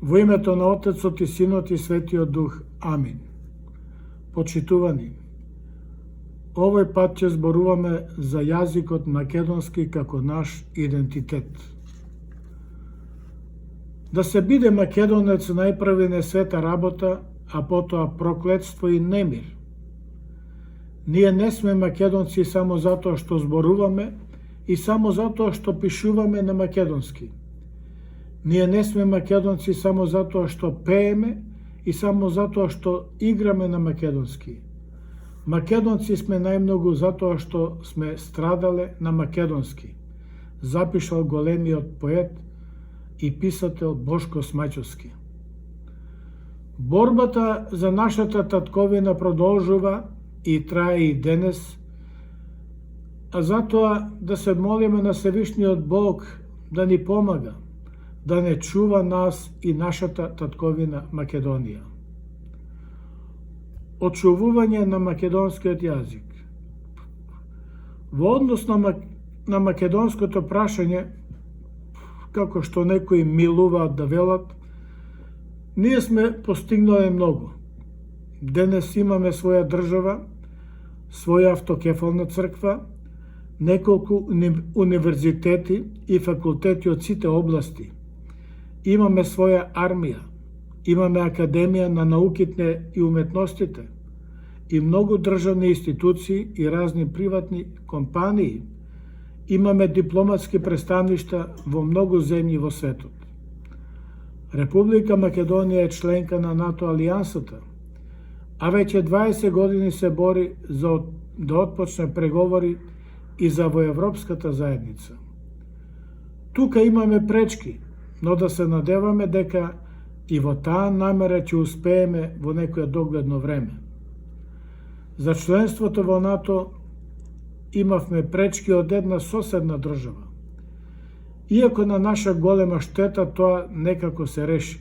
Во името на Отецот и Синот и Светиот Дух. Амин. Почитувани, овој пат ќе зборуваме за јазикот македонски како наш идентитет. Да се биде македонец најпрви не света работа, а потоа проклетство и немир. Ние не сме македонци само затоа што зборуваме и само затоа што пишуваме на македонски. Ние не сме македонци само затоа што пееме и само затоа што играме на македонски. Македонци сме најмногу затоа што сме страдале на македонски, запишал големиот поет и писател Бошко Смаќовски. Борбата за нашата татковина продолжува и трае и денес, а затоа да се молиме на Севишниот Бог да ни помага, да не чува нас и нашата татковина Македонија. Очувување на македонскиот јазик. Во однос на македонското прашање, како што некои милуваат да велат, ние сме постигнале многу. Денес имаме своја држава, своја автокефална црква, неколку универзитети и факултети од сите области. Имаме своја армија, имаме Академија на науките и уметностите и многу државни институции и разни приватни компании. Имаме дипломатски представништа во многу земји во светот. Република Македонија е членка на НАТО алијансата, а веќе 20 години се бори за да отпочне преговори и за во Европската заедница. Тука имаме пречки, но да се надеваме дека и во таа намера ќе успееме во некоја догледно време. За членството во НАТО имавме пречки од една соседна држава. Иако на наша голема штета тоа некако се реши.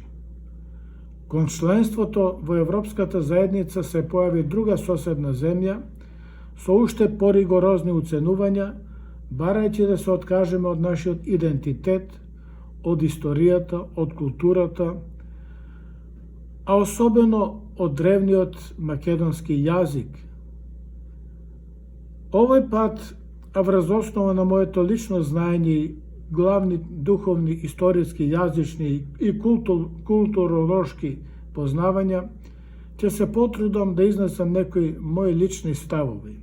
Кон членството во Европската заедница се појави друга соседна земја со уште поригорозни уценувања, барајќи да се откажеме од нашиот идентитет, од историјата, од културата, а особено од древниот македонски јазик. Овој пат, а врз основа на моето лично знаење и главни духовни, историски, јазични и културолошки познавања, ќе се потрудам да изнесам некои мои лични ставови.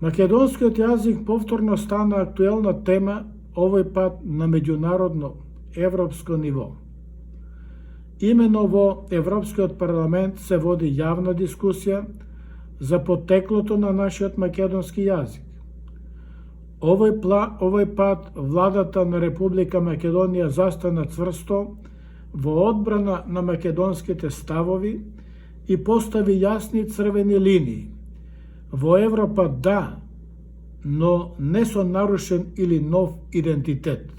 Македонскиот јазик повторно стана актуелна тема, овој пат на меѓународно, европско ниво. Имено во Европскиот парламент се води јавна дискусија за потеклото на нашиот македонски јазик. Овој пат владата на Република Македонија застана цврсто во одбрана на македонските ставови и постави јасни црвени линии. Во Европа да, но не со нарушен или нов идентитет.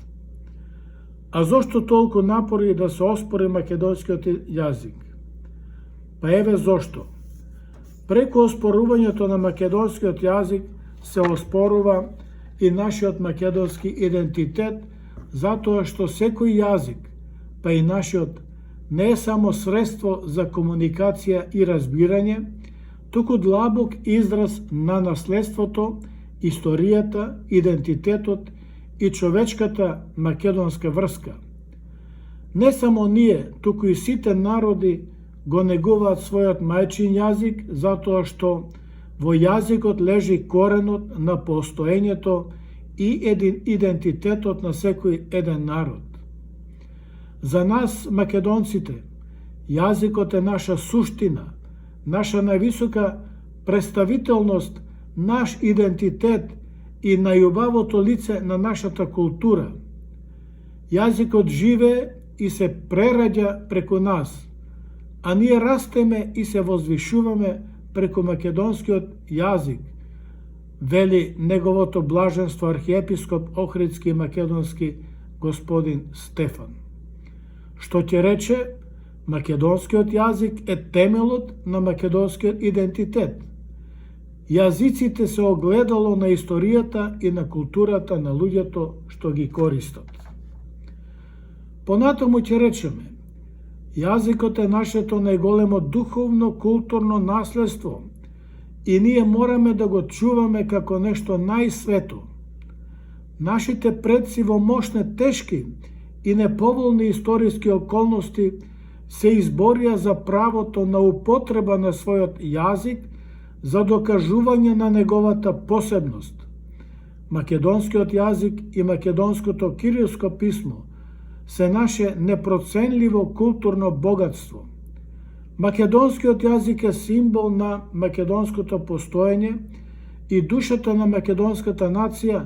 А зошто толку напори да се оспори македонскиот јазик? Па еве зошто. Преку оспорувањето на македонскиот јазик се оспорува и нашиот македонски идентитет, затоа што секој јазик, па и нашиот, не е само средство за комуникација и разбирање, туку длабок израз на наследството, историјата, идентитетот и човечката македонска врска. Не само ние, туку и сите народи го негуваат својот мајчин јазик, затоа што во јазикот лежи коренот на постоењето и идентитетот на секој еден народ. За нас, македонците, јазикот е наша суштина, наша највисока представителност, наш идентитет и најубавото лице на нашата култура. Јазикот живее и се прераѓа преку нас, а ние растеме и се возвишуваме преку македонскиот јазик, вели неговото блаженство архиепископ Охридски и македонски господин Стефан. Што ќе рече, македонскиот јазик е темелот на македонскиот идентитет. Јазиците се огледало на историјата и на културата на луѓето што ги користат. Понатаму ќе речеме, јазикот е нашето најголемо духовно, културно наследство и ние мораме да го чуваме како нешто најсвето. Нашите предци во мошне, тешки и неповолни историски околности се изборија за правото на употреба на својот јазик за докажување на неговата посебност. Македонскиот јазик и македонското кирилско писмо се наше непроценливо културно богатство. Македонскиот јазик е символ на македонското постоење и душата на македонската нација,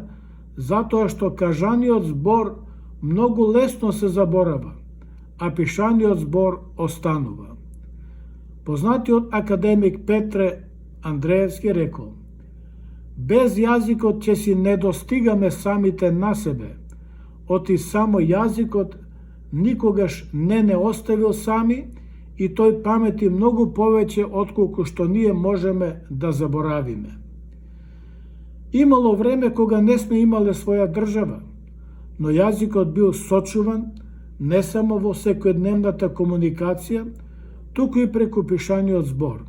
затоа што кажаниот збор многу лесно се заборава, а пишаниот збор останува. Познатиот академик Петре Андреевски рекол: без јазикот ќе си не достигаме самите на себе, оти само јазикот никогаш не оставил сами и тој памети многу повеќе отколку што ние можеме да заборавиме. Имало време кога не сме имале своја држава, но јазикот бил сочуван не само во секојдневната комуникација, туку и преку пишаниот збор.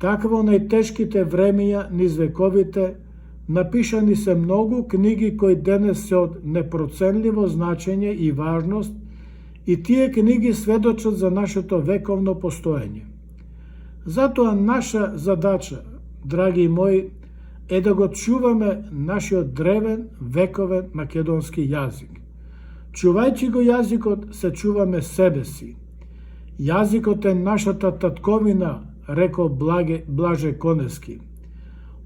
Така во најтешките времења низ вековите напишани се многу книги кои денес се од непроценливо значење и важност и тие книги сведочат за нашето вековно постоење. Затоа наша задача, драги мои, е да го чуваме нашиот древен, вековен македонски јазик. Чувајќи го јазикот, се чуваме себе си. Јазикот е нашата татковина, рекол Блаже Конески.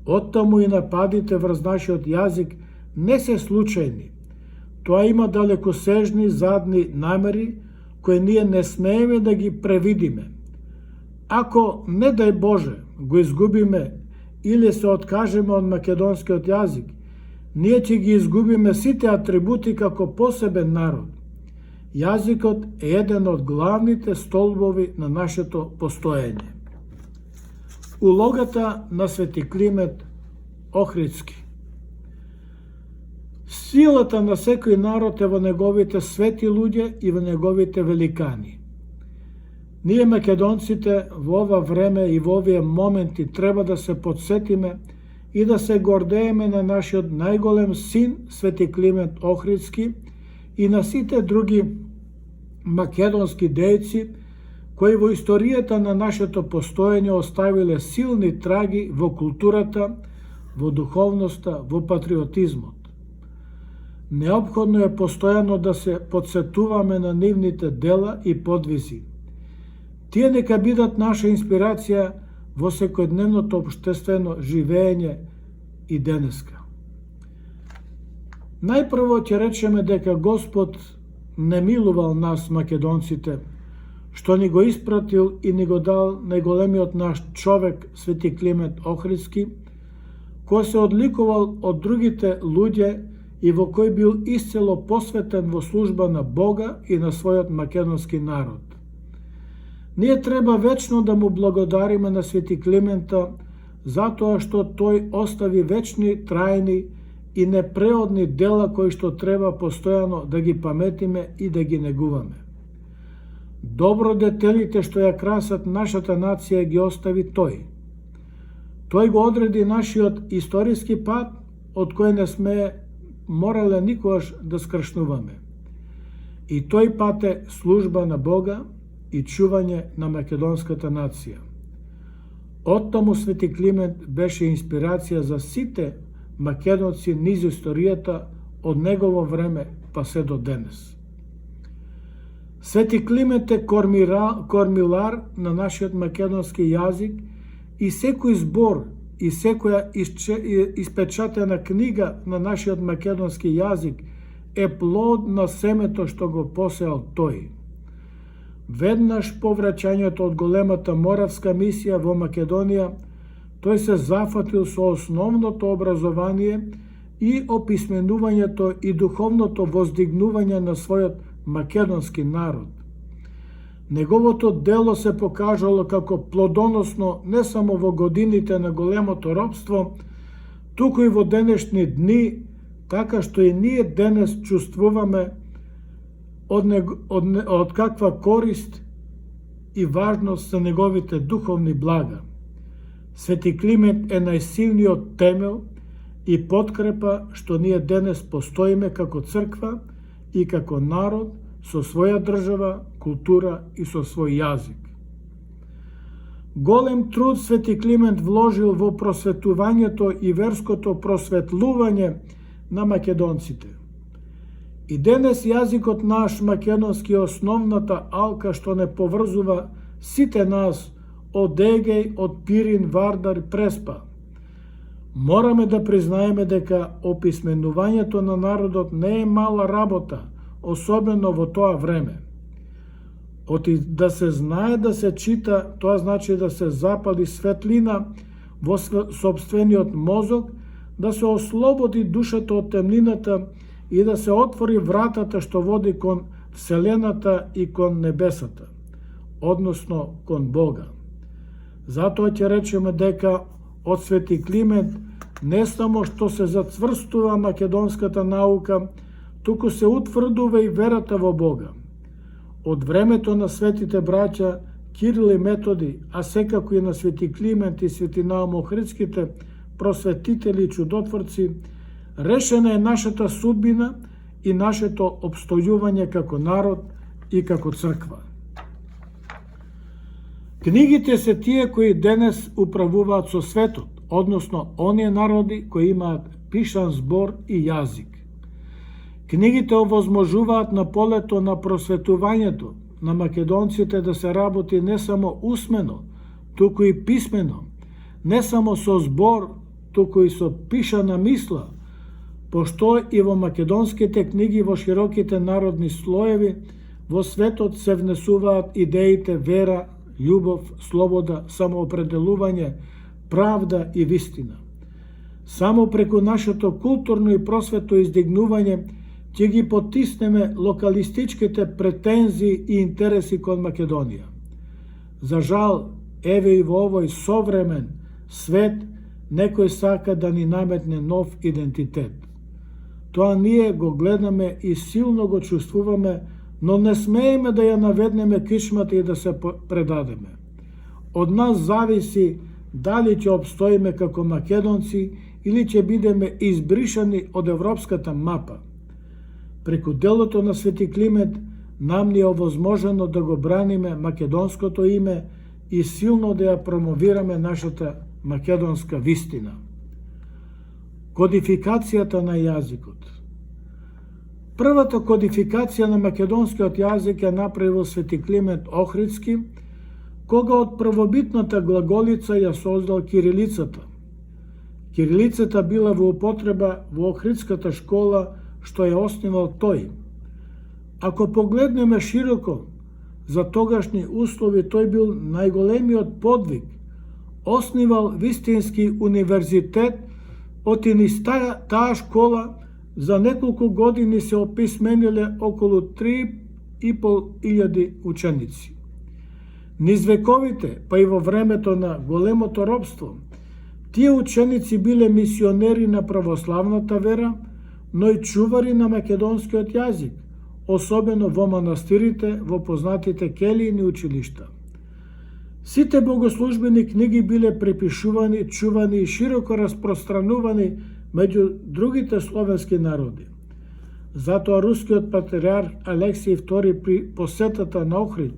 Оттаму и нападите врз нашиот јазик не се случајни. Тоа има далекосежни задни намери, кои ние не смееме да ги превидиме. Ако, не дај Боже, го изгубиме или се откажеме од македонскиот јазик, ние ќе ги изгубиме сите атрибути како посебен народ. Јазикот е еден од главните столбови на нашето постоење. Улогата на Свети Климент Охридски. Силата на секој народ е во неговите свети луѓе и во неговите великани. Ние македонците во ова време и во овие моменти треба да се подсетиме и да се гордееме на нашиот најголем син Свети Климент Охридски и на сите други македонски дејци кои во историјата на нашето постоење оставиле силни траги во културата, во духовноста, во патриотизмот. Неопходно е постојано да се подсетуваме на нивните дела и подвизи. Тие нека бидат наша инспирација во секојдневното општествено живење и денеска. Најпрво ќе речеме дека Господ не милувал нас македонците, што ни го испратил и ни го дал најголемиот наш човек Свети Климент Охридски, кој се одликувал од другите луѓе и во кој бил исцело посветен во служба на Бога и на својот македонски народ. Ние треба вечно да му благодариме на Свети Климента затоа што тој остави вечни, трајни и непреодни дела кои што треба постојано да ги паметиме и да ги негуваме. Добродетелите што ја красат нашата нација ги остави тој. Тој го одреди нашиот историски пат од кој не сме морале никогаш да скршнуваме. И тој пат е служба на Бога и чување на македонската нација. Оттаму Свети Климент беше инспирација за сите македонци низ историјата од негово време па се до денес. Свети Климент е кормилар на нашиот македонски јазик и секој збор и секоја испечатена книга на нашиот македонски јазик е плод на семето што го посеал тој. Веднаш по враќањето од големата моравска мисија во Македонија, тој се зафатил со основното образование и описменувањето и духовното воздигнување на својот македонски народ. Неговото дело се покажало како плодоносно не само во годините на големото робство, туку и во денешни дни, така што и ние денес чувствуваме од каква корист и важност за неговите духовни блага. Свети Климент е најсилниот темел и подкрепа што ние денес постоиме како црква и како народ со своја држава, култура и со свој јазик. Голем труд Свети Климент вложил во просветувањето и верското просветлување на македонците. И денес јазикот наш македонски е основната алка што не поврзува сите нас од Егеј, од Пирин, Вардар, Преспа. Мораме да признаеме дека описменувањето на народот не е мала работа, особено во тоа време. Да се знае да се чита, тоа значи да се запали светлина во сопствениот мозок, да се ослободи душата од темнината и да се отвори вратата што води кон Вселената и кон небесата, односно кон Бога. Затоа ќе речеме дека од Свети Климент не само што се зацврстува македонската наука, туку се утврдува и верата во Бога. Од времето на светите браќа Кирил и Методи, а секако и на Свети Климент и Свети Наум Охридските просветители и чудотворци, решена е нашата судбина и нашето обстојување како народ и како црква. Книгите се тие кои денес управуваат со светот, односно оние народи кои имаат пишан збор и јазик. Книгите овозможуваат на полето на просветувањето на македонците да се работи не само усмено, туку и писмено, не само со збор, туку и со пишана мисла, пошто и во македонските книги во широките народни слоеви во светот се внесуваат идеите вера, љубов, слобода, самоопределување, правда и вистина. Само преку нашето културно и просветно издигнување ќе ги потиснеме локалистичките претензии и интереси кон Македонија. За жал, еве и во овој современ свет, некој сака да ни наметне нов идентитет. Тоа ние го гледаме и силно го чувствуваме, но не смееме да ја наведнеме кичмата и да се предадеме. Од нас зависи дали ќе обстоиме како македонци или ќе бидеме избришани од европската мапа. Преку делото на Свети Климент нам ни е овозможено да го браниме македонското име и силно да ја промовираме нашата македонска вистина. Кодификацијата на јазикот. Првата кодификација на македонскиот јазик ја направил Свети Климент Охридски, кога од првобитната глаголица ја создал кирилицата. Кирилицата била во употреба во Охридската школа, што ја основал тој. Ако погледнеме широко, за тогашни услови тој бил најголемиот подвиг. Основал вистински универзитет, отини таа школа за неколку години се описмениле околу 3.500 ученици. Низ вековите, па и во времето на големото робство, тие ученици биле мисионери на православната вера, но и чувари на македонскиот јазик, особено во манастирите, во познатите келијни училишта. Сите богослужбени книги биле препишувани, чувани и широко распространувани меѓу другите словенски народи. Затоа рускиот патриарх Алексиј II при посетата на Охрид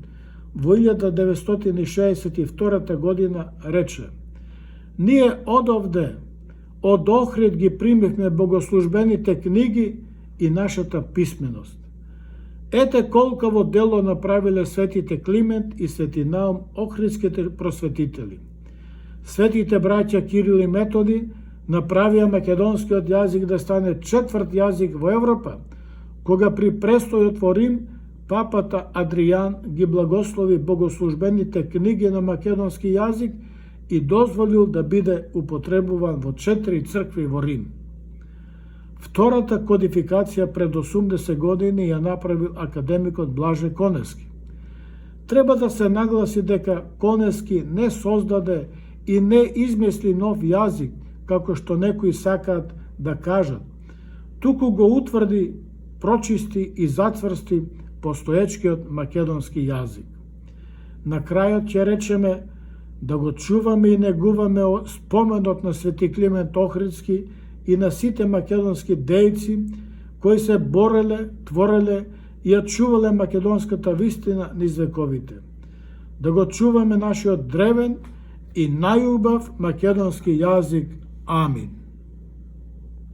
во 1962 година рече: "Ние одовде, од Охрид ги примивме богослужбените книги и нашата писменост." Ете колково дело направиле светите Климент и Свети Наум Охридските просветители. Светите браќа Кирил и Методи направија македонскиот јазик да стане четврт јазик во Европа, кога при престојот во Рим папата Адријан ги благослови богослужбените книги на македонски јазик и дозволил да биде употребуван во 4 цркви во Рим. Втората кодификација пред 80 години ја направил академикот Блаже Конески. Треба да се нагласи дека Конески не создаде и не измисли нов јазик, како што некои сакаат да кажат, туку го утврди, прочисти и зацврсти постоечкиот македонски јазик. На крајот ќе речеме да го чуваме и негуваме споменот на Свети Климент Охридски и на сите македонски дејци кои се бореле, твореле и ја чувале македонската вистина низ вековите. Да го чуваме нашиот древен и најубав македонски јазик. Амин.